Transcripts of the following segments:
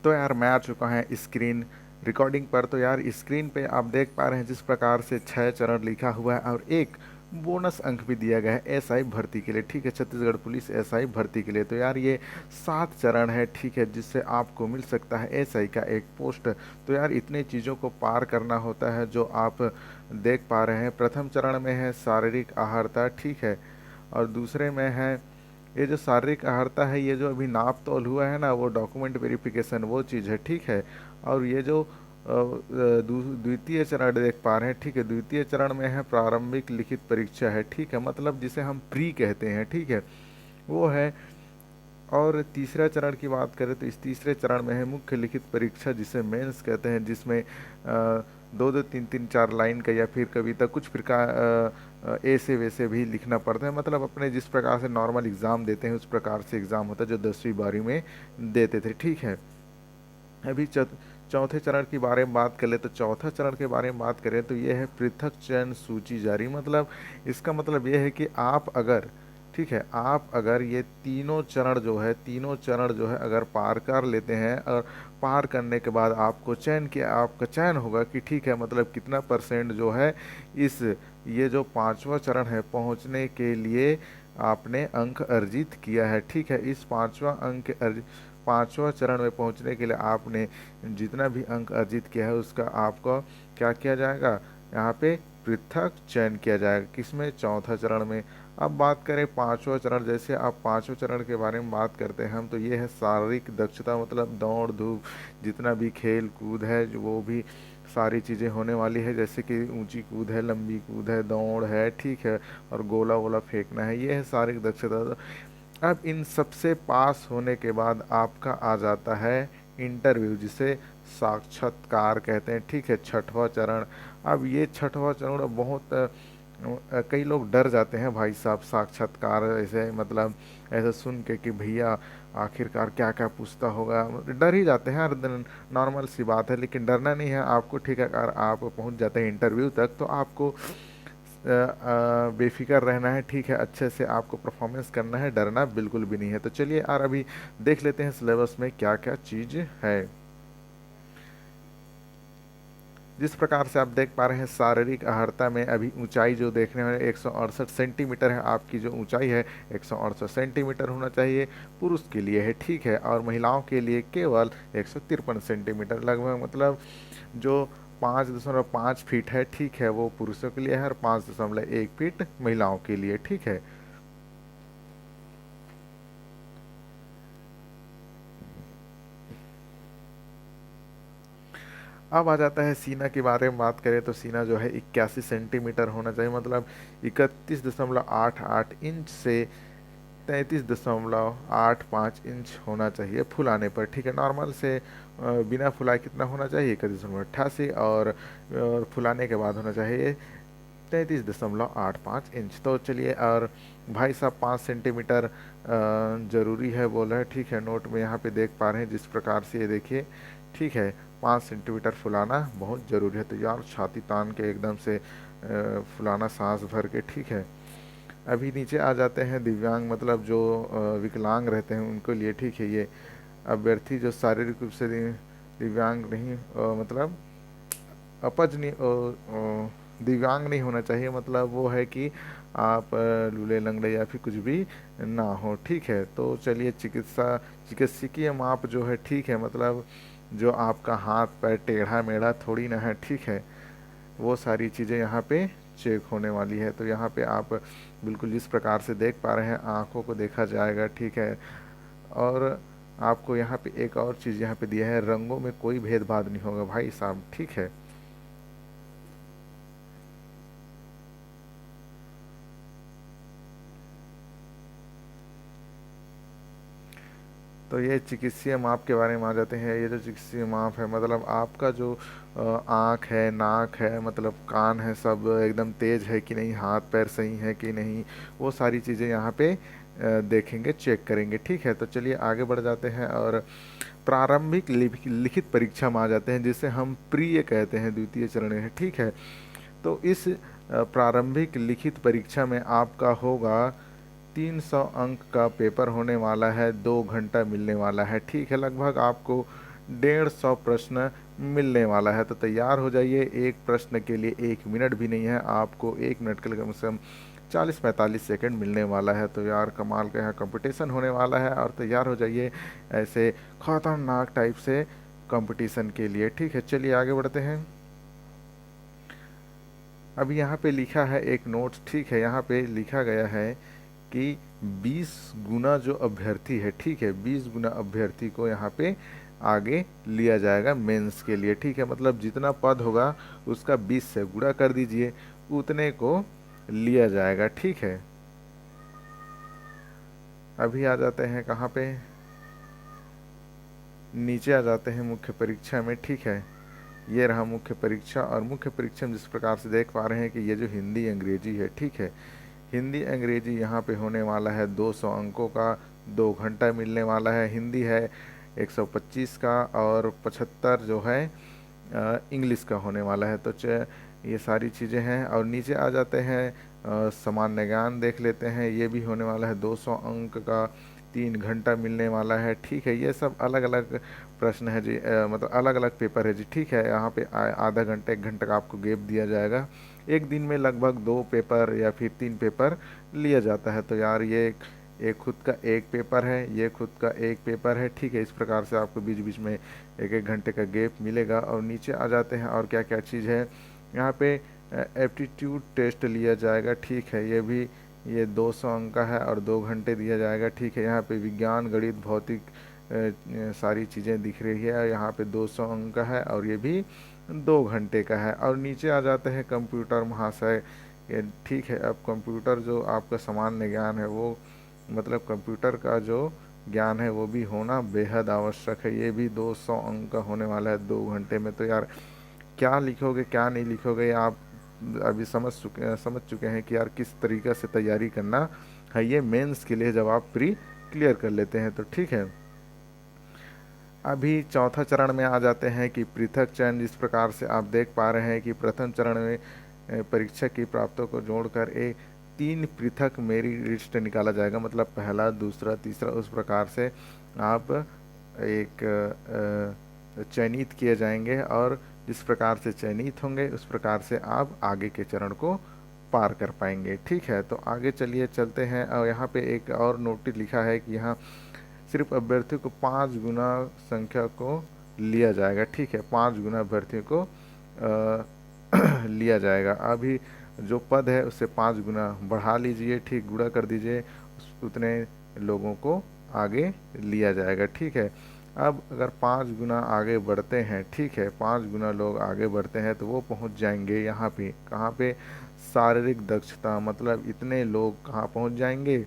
तो यार मैं आ चुका है स्क्रीन रिकॉर्डिंग पर। तो यार स्क्रीन पे आप देख पा रहे हैं जिस प्रकार से 6 चरण लिखा हुआ है और एक बोनस अंक भी दिया गया है एसआई भर्ती के लिए। ठीक है, छत्तीसगढ़ पुलिस एसआई भर्ती के लिए। तो यार ये 7 चरण है, ठीक है, जिससे आपको मिल सकता है एसआई का एक पोस्ट। तो यार इतने चीज़ों को पार करना होता है जो आप देख पा रहे हैं। प्रथम चरण में है शारीरिक आहारता, ठीक है, और दूसरे में है ये जो शारीरिक अहर्ता है, ये जो अभी नाप तोल हुआ है ना, वो डॉक्यूमेंट वेरिफिकेशन वो चीज़ है, ठीक है। और ये जो द्वितीय चरण देख पा रहे हैं, ठीक है, द्वितीय चरण में है प्रारंभिक लिखित परीक्षा है, ठीक है, मतलब जिसे हम प्री कहते हैं, ठीक है, वो है। और तीसरा चरण की बात करें तो इस तीसरे चरण में है मुख्य लिखित परीक्षा, जिसे मेंस कहते हैं, जिसमें दो दो तीन तीन चार लाइन का या फिर कविता कुछ प्रकार ऐसे वैसे भी लिखना पड़ता है। मतलब अपने जिस प्रकार से नॉर्मल एग्ज़ाम देते हैं उस प्रकार से एग्ज़ाम होता है जो 10वीं 12वीं में देते थे, ठीक है। अभी चौथे चरण के बारे में बात कर ले तो चौथा चरण के बारे में बात करें तो ये है पृथक चयन सूची जारी। मतलब इसका मतलब ये है कि आप अगर, ठीक है, आप अगर ये तीनों चरण जो है अगर पार कर लेते हैं और पार करने के बाद आपका चयन होगा कि ठीक है, मतलब कितना परसेंट जो है इस ये जो 5वां चरण है पहुंचने के लिए आपने अंक अर्जित किया है, ठीक है। इस 5वां चरण में पहुंचने के लिए आपने जितना भी अंक अर्जित किया है उसका आपका क्या किया जाएगा, यहाँ पे पृथक चयन किया जाएगा। किसमें? चौथा चरण में। अब बात करें 5वां चरण, जैसे आप 5वें चरण के बारे में बात करते हैं हम, तो ये है शारीरिक दक्षता, मतलब दौड़ धूप जितना भी खेल कूद है वो भी सारी चीज़ें होने वाली है, जैसे कि ऊंची कूद है, लंबी कूद है, दौड़ है, ठीक है, और गोला वोला फेंकना है, ये है शारीरिक दक्षता। अब इन सबसे पास होने के बाद आपका आ जाता है इंटरव्यू, जिसे साक्षात्कार कहते हैं, ठीक है, 6वां चरण। अब ये 6वां चरण बहुत कई लोग डर जाते हैं भाई साहब साक्षात्कार ऐसे, मतलब ऐसा सुन के कि भैया आखिरकार क्या क्या पूछता होगा, डर ही जाते हैं यार, नॉर्मल सी बात है। लेकिन डरना नहीं है आपको, ठीक है। अगर आप पहुंच जाते हैं इंटरव्यू तक तो आपको बेफिक्र रहना है, ठीक है, अच्छे से आपको परफॉर्मेंस करना है, डरना बिल्कुल भी नहीं है। तो चलिए यार अभी देख लेते हैं सिलेबस में क्या क्या चीज़ है। जिस प्रकार से आप देख पा रहे हैं शारीरिक अहर्ता में अभी ऊंचाई जो देखने में 168 सेंटीमीटर है, आपकी जो ऊंचाई है 168 सेंटीमीटर होना चाहिए, पुरुष के लिए है, ठीक है, और महिलाओं के लिए केवल 153 सेंटीमीटर लगभग, मतलब जो 5.5 फीट है, ठीक है, वो पुरुषों के लिए है और 5.1 फीट महिलाओं के लिए, ठीक है। अब आ जाता है सीना के बारे में बात करें तो सीना जो है 81 सेंटीमीटर होना चाहिए, मतलब 31.88 इंच से 33.85 इंच होना चाहिए फुलाने पर, ठीक है। नॉर्मल से बिना फुलाए कितना होना चाहिए? 31.88, और फुलाने के बाद होना चाहिए 33.85 इंच। तो चलिए, और भाई साहब 5 सेंटीमीटर ज़रूरी है बोला है, ठीक है, नोट में यहाँ पे देख पा रहे हैं जिस प्रकार से ये देखिए, ठीक है, 5 सेंटीमीटर फुलाना बहुत ज़रूरी है। तो यार छाती तान के एकदम से फुलाना सांस भर के, ठीक है। अभी नीचे आ जाते हैं दिव्यांग, मतलब जो विकलांग रहते हैं उनको लिए, ठीक है। ये अभ्यर्थी जो शारीरिक रूप से दिव्यांग नहीं, मतलब अपज नहीं, दिव्यांग नहीं होना चाहिए, मतलब वो है कि आप लूले लंगड़े या फिर कुछ भी ना हो, ठीक है। तो चलिए चिकित्सकीय माप जो है, ठीक है, मतलब जो आपका हाथ पैर टेढ़ा मेढ़ा थोड़ी ना है, ठीक है, वो सारी चीज़ें यहाँ पे चेक होने वाली है। तो यहाँ पे आप बिल्कुल जिस प्रकार से देख पा रहे हैं आँखों को देखा जाएगा, ठीक है। और आपको यहाँ पे एक और चीज़ यहाँ पे दिया है, रंगों में कोई भेदभाव नहीं होगा भाई साहब, ठीक है। तो ये चिकित्सीय माप के बारे में आ जाते हैं। ये जो चिकित्सीय माप है, मतलब आपका जो आँख है, नाक है, मतलब कान है, सब एकदम तेज है कि नहीं, हाथ पैर सही है कि नहीं, वो सारी चीज़ें यहाँ पे देखेंगे, चेक करेंगे, ठीक है। तो चलिए आगे बढ़ जाते हैं और प्रारंभिक लिखित परीक्षा में आ जाते हैं, जिसे हम प्रिय कहते हैं, द्वितीय चरण है, ठीक है। तो इस प्रारंभिक लिखित परीक्षा में आपका होगा 300 अंक का पेपर होने वाला है, 2 घंटा मिलने वाला है, ठीक है। लगभग आपको 150 प्रश्न मिलने वाला है। तो तैयार हो जाइए, एक प्रश्न के लिए 1 मिनट भी नहीं है, आपको 1 मिनट के लिए कम से कम 40-45 सेकंड मिलने वाला है। तो यार कमाल का यहाँ कंपटीशन होने वाला है, और तैयार हो जाइए ऐसे खतरनाक टाइप से कंपटीशन के लिए। ठीक है, चलिए आगे बढ़ते हैं। अभी यहाँ पे लिखा है एक नोट, ठीक है, यहाँ पे लिखा गया है कि 20 गुना जो अभ्यर्थी है, ठीक है, 20 गुना अभ्यर्थी को यहाँ पे आगे लिया जाएगा मेंस के लिए। ठीक है, मतलब जितना पद होगा उसका 20 से गुणा कर दीजिए, उतने को लिया जाएगा। ठीक है, अभी आ जाते हैं कहाँ पे, नीचे आ जाते हैं मुख्य परीक्षा में। ठीक है, ये रहा मुख्य परीक्षा, और मुख्य परीक्षा में जिस प्रकार से देख पा रहे हैं कि ये जो हिंदी अंग्रेजी है, ठीक है, हिंदी अंग्रेजी यहाँ पे होने वाला है 200 अंकों का, 2 घंटा मिलने वाला है। हिंदी है 125 का, और 75 जो है इंग्लिश का होने वाला है। तो ये सारी चीज़ें हैं। और नीचे आ जाते हैं सामान्य ज्ञान देख लेते हैं, ये भी होने वाला है 200 अंक का, 3 घंटा मिलने वाला है। ठीक है, ये सब अलग अलग प्रश्न है जी, मतलब अलग अलग पेपर है जी। ठीक है, यहाँ पे आधा घंटा 1 घंटा का आपको गैप दिया जाएगा। एक दिन में लगभग 2 पेपर या फिर 3 पेपर लिया जाता है। तो यार ये एक खुद का एक पेपर है, ये खुद का एक पेपर है। ठीक है, इस प्रकार से आपको बीच बीच में 1-1 घंटे का गैप मिलेगा। और नीचे आ जाते हैं और क्या क्या चीज़ है यहाँ पे, एप्टीट्यूड टेस्ट लिया जाएगा। ठीक है, ये 200 अंक का है और 2 घंटे दिया जाएगा। ठीक है, यहाँ पे विज्ञान, गणित, भौतिक सारी चीज़ें दिख रही है। यहाँ पे 200 अंक का है और ये भी 2 घंटे का है। और नीचे आ जाते हैं कंप्यूटर महाशय। ये ठीक है, अब कंप्यूटर जो आपका सामान्य ज्ञान है, वो मतलब कंप्यूटर का जो ज्ञान है वो भी होना बेहद आवश्यक है। ये भी 200 अंक का होने वाला है 2 घंटे में। तो यार क्या लिखोगे क्या नहीं लिखोगे, आप अभी समझ चुके हैं कि यार किस तरीके से तैयारी करना है ये मेंस के लिए, जब आप प्री क्लियर कर लेते हैं तो। ठीक है, अभी चौथा चरण में आ जाते हैं कि पृथक चयन। जिस प्रकार से आप देख पा रहे हैं कि प्रथम चरण में परीक्षा की प्राप्तों को जोड़कर एक 3 पृथक मेरिट लिस्ट निकाला जाएगा, मतलब पहला, दूसरा, तीसरा, उस प्रकार से आप एक चयनित किए जाएंगे, और जिस प्रकार से चयनित होंगे उस प्रकार से आप आगे के चरण को पार कर पाएंगे। ठीक है, तो आगे चलिए चलते हैं। और यहाँ पे एक और नोटिस लिखा है कि यहाँ सिर्फ अभ्यर्थियों को 5 गुना संख्या को लिया जाएगा। ठीक है, 5 गुना अभ्यर्थियों को लिया जाएगा। अभी जो पद है उससे 5 गुना बढ़ा लीजिए, ठीक, गुणा कर दीजिए, उतने लोगों को आगे लिया जाएगा। ठीक है, अब अगर 5 गुना आगे बढ़ते हैं, ठीक है, 5 गुना लोग आगे बढ़ते हैं तो वो पहुंच जाएंगे यहाँ पे, कहाँ पे, शारीरिक दक्षता, मतलब इतने लोग कहाँ पहुंच जाएंगे,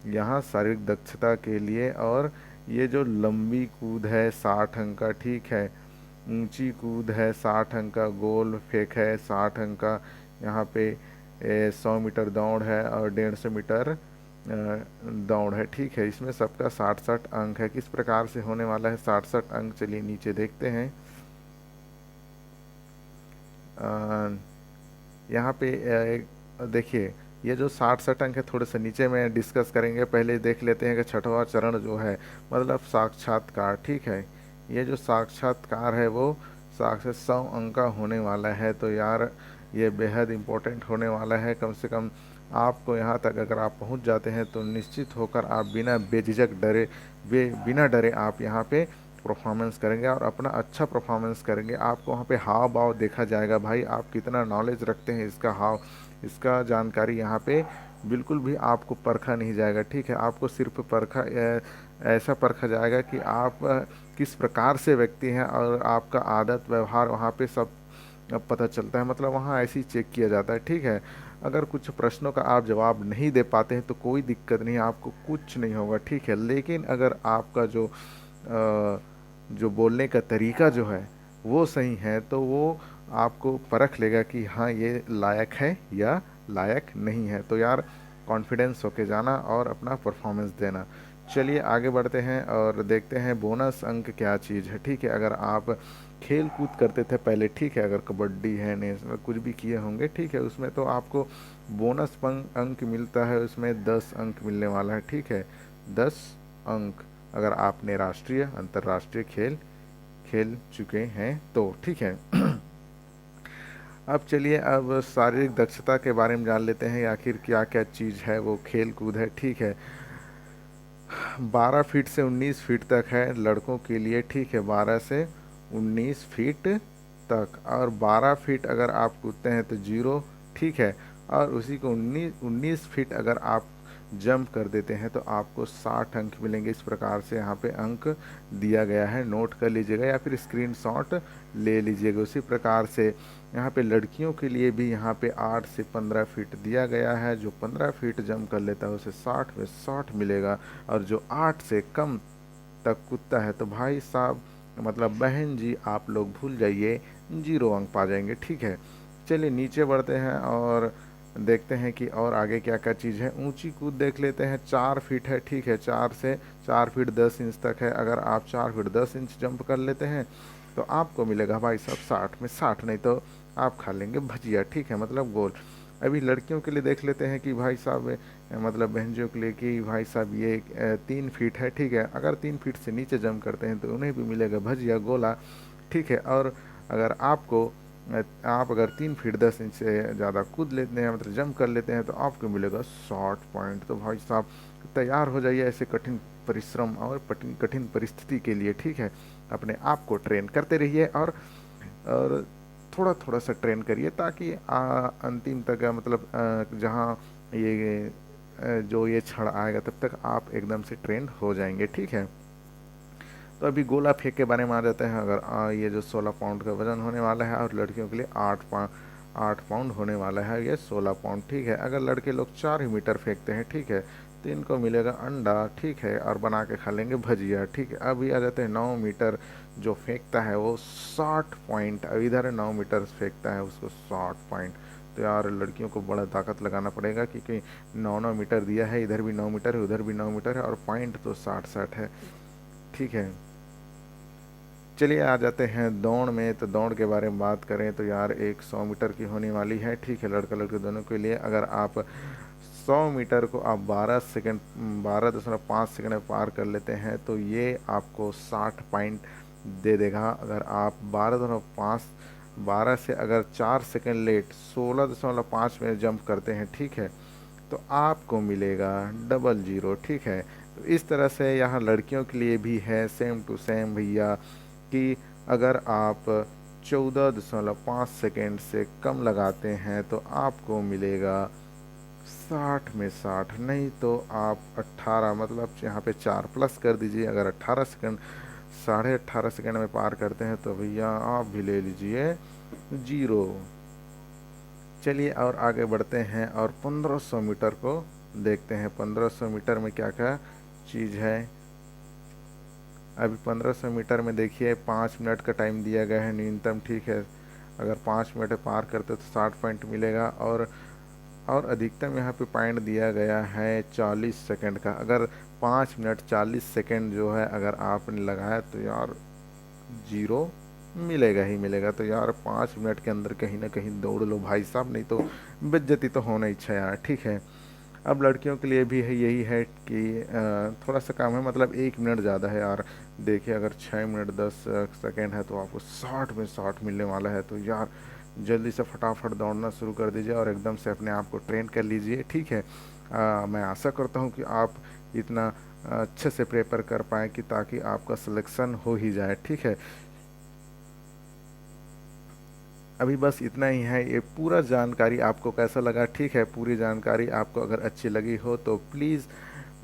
यहाँ शारीरिक दक्षता के लिए। और ये जो लंबी कूद है 60 अंक का, ठीक है, ऊंची कूद है 60 अंक का, गोल फेंक है 60 अंक का, यहाँ पे 100 मीटर दौड़ है और 150 मीटर दौड़ है। ठीक है, इसमें सबका 60-60 अंक है। किस प्रकार से होने वाला है 60-60 अंक, चलिए नीचे देखते हैं। यहाँ पे देखिए, ये जो 60-60 अंक है थोड़े से नीचे में डिस्कस करेंगे। पहले देख लेते हैं कि छठवां चरण जो है, मतलब साक्षात्कार। ठीक है, ये जो साक्षात्कार है वो साक्षात 100 अंक का होने वाला है। तो यार ये बेहद इम्पोर्टेंट होने वाला है। कम से कम आपको यहाँ तक अगर आप पहुँच जाते हैं तो निश्चित होकर आप बिना बेझिझक बिना डरे आप यहाँ पे परफॉर्मेंस करेंगे, और अपना अच्छा परफॉर्मेंस करेंगे। आपको वहाँ पे हाव भाव देखा जाएगा, भाई आप कितना नॉलेज रखते हैं, इसका जानकारी यहाँ पे बिल्कुल भी आपको परखा नहीं जाएगा। ठीक है, आपको सिर्फ ऐसा परखा जाएगा कि आप किस प्रकार से व्यक्ति हैं, और आपका आदत व्यवहार वहाँ पे सब पता चलता है, मतलब वहाँ ऐसे ही चेक किया जाता है। ठीक है, अगर कुछ प्रश्नों का आप जवाब नहीं दे पाते हैं तो कोई दिक्कत नहीं, आपको कुछ नहीं होगा। ठीक है, लेकिन अगर आपका जो बोलने का तरीका जो है वो सही है तो वो आपको परख लेगा कि हाँ ये लायक है या लायक नहीं है। तो यार कॉन्फिडेंस होके जाना और अपना परफॉर्मेंस देना। चलिए आगे बढ़ते हैं और देखते हैं बोनस अंक क्या चीज़ है। ठीक है, अगर आप खेल कूद करते थे पहले, ठीक है, अगर कबड्डी है, नेशनल कुछ भी किए होंगे, ठीक है, उसमें तो आपको बोनस अंक मिलता है, उसमें 10 अंक मिलने वाला है। ठीक है, 10 अंक अगर आपने राष्ट्रीय अंतर्राष्ट्रीय खेल खेल चुके हैं तो ठीक है। अब चलिए अब शारीरिक दक्षता के बारे में जान लेते हैं, आखिर क्या क्या चीज़ है वो खेल कूद है, ठीक है। 12 फीट से 19 फीट तक है लड़कों के लिए, ठीक है, 12 से 19 फीट तक। और 12 फीट अगर आप कूदते हैं तो 0, ठीक है। और उसी को 19 फीट अगर आप जंप कर देते हैं तो आपको 60 अंक मिलेंगे। इस प्रकार से यहाँ पे अंक दिया गया है, नोट कर लीजिएगा या फिर स्क्रीनशॉट ले लीजिएगा। उसी प्रकार से यहाँ पे लड़कियों के लिए भी यहाँ पे 8 से 15 फीट दिया गया है। जो 15 फीट जंप कर लेता है उसे 60 में 60 मिलेगा, और जो 8 से कम तक कूदता है तो भाई साहब मतलब बहन जी आप लोग भूल जाइए, 0 अंक पा जाएंगे, ठीक है। चलिए नीचे बढ़ते हैं और देखते हैं कि और आगे क्या क्या चीज़ है। ऊंची कूद देख लेते हैं, 4 फीट है, ठीक है, 4 फीट 10 इंच तक है। अगर आप 4 फीट 10 इंच जंप कर लेते हैं तो आपको मिलेगा भाई साहब 60 में 60, नहीं तो आप खा लेंगे भजिया, ठीक है, मतलब गोल। अभी लड़कियों के लिए देख लेते हैं कि भाई साहब मतलब बहनजियों के लिए कि भाई साहब ये 3 फीट है, ठीक है। अगर 3 फीट से नीचे जंप करते हैं तो उन्हें भी मिलेगा भजिया गोला, ठीक है। और अगर आप अगर 3 फीट 10 इंच से ज़्यादा कूद लेते हैं मतलब जंप कर लेते हैं तो आपको मिलेगा 60 पॉइंट। तो भाई साहब तैयार हो जाइए ऐसे कठिन परिश्रम और कठिन परिस्थिति के लिए, ठीक है। अपने आप को ट्रेन करते रहिए और थोड़ा थोड़ा सा ट्रेन करिए ताकि अंतिम तक मतलब जहाँ ये जो ये क्षण आएगा तब तक आप एकदम से ट्रेन हो जाएंगे, ठीक है। तो अभी गोला फेंक के बारे में आ जाते हैं। अगर ये जो 16 पाउंड का वजन होने वाला है और लड़कियों के लिए 8 पाउंड होने वाला है, ये 16 पाउंड, ठीक है। अगर लड़के लोग 4 ही मीटर फेंकते हैं, ठीक है, तो इनको मिलेगा अंडा, ठीक है, और बना के खा लेंगे भजिया, ठीक है। अभी आ जाते हैं 9 मीटर जो फेंकता है वो 60 पॉइंट। अब इधर 9 मीटर फेंकता है उसको 60 पॉइंट। तो यार लड़कियों को बड़ा ताकत लगाना पड़ेगा क्योंकि 9 मीटर दिया है, इधर भी 9 मीटर है उधर भी 9 मीटर है और पॉइंट तो 60 है, ठीक है। चलिए आ जाते हैं दौड़ में। तो दौड़ के बारे में बात करें तो यार एक 100 मीटर की होने वाली है, ठीक है, लड़का लड़के दोनों के लिए। अगर आप 100 मीटर को आप 12.5 सेकंड में पार कर लेते हैं तो ये आपको 60 पॉइंट दे देगा। अगर आप 12 से अगर 4 सेकंड लेट 16.5 में जंप करते हैं, ठीक है, तो आपको मिलेगा डबल 0, ठीक है। तो इस तरह से यहाँ लड़कियों के लिए भी है सेम टू सेम भैया कि अगर आप 14.5 सेकेंड से कम लगाते हैं तो आपको मिलेगा 60 में 60, नहीं तो आप 18 मतलब यहाँ पे 4 प्लस कर दीजिए। अगर 18 सेकेंड 18.5 सेकेंड में पार करते हैं तो भैया आप भी ले लीजिए 0। चलिए और आगे बढ़ते हैं और 1500 मीटर को देखते हैं। 1500 मीटर में क्या क्या चीज़ है। अभी 1500 मीटर में देखिए 5 मिनट का टाइम दिया गया है न्यूनतम, ठीक है। अगर 5 मिनट पार करते तो 60 पॉइंट मिलेगा। और अधिकतम यहाँ पे पॉइंट दिया गया है 40 सेकंड का। अगर 5 मिनट 40 सेकंड जो है अगर आपने लगाया तो यार 0 मिलेगा ही मिलेगा। तो यार 5 मिनट के अंदर कहीं ना कहीं दौड़ लो भाई साहब, नहीं तो बेइज्जती तो होना ही है यार, ठीक है। अब लड़कियों के लिए भी है यही है कि थोड़ा सा काम है, मतलब 1 मिनट ज़्यादा है यार। देखिए अगर 6 मिनट 10 सेकेंड है तो आपको 60 में 60 मिलने वाला है। तो यार जल्दी से फटाफट दौड़ना शुरू कर दीजिए और एकदम से अपने आप को ट्रेन कर लीजिए, ठीक है। मैं आशा करता हूँ कि आप इतना अच्छे से प्रेपर कर पाएँ कि ताकि आपका सिलेक्शन हो ही जाए, ठीक है। अभी बस इतना ही है। ये पूरा जानकारी आपको कैसा लगा, ठीक है, पूरी जानकारी आपको अगर अच्छी लगी हो तो प्लीज़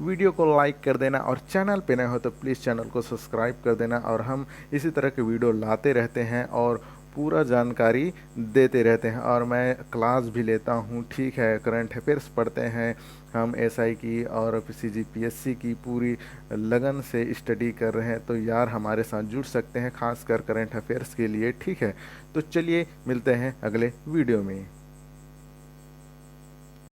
वीडियो को लाइक कर देना और चैनल पे नए हो तो प्लीज़ चैनल को सब्सक्राइब कर देना। और हम इसी तरह के वीडियो लाते रहते हैं और पूरा जानकारी देते रहते हैं। और मैं क्लास भी लेता हूँ, ठीक है, करंट अफेयर्स पढ़ते हैं हम, एसआई की और सीजीपीएससी की पूरी लगन से स्टडी कर रहे हैं। तो यार हमारे साथ जुड़ सकते हैं खासकर करंट अफेयर्स के लिए, ठीक है। तो चलिए मिलते हैं अगले वीडियो में।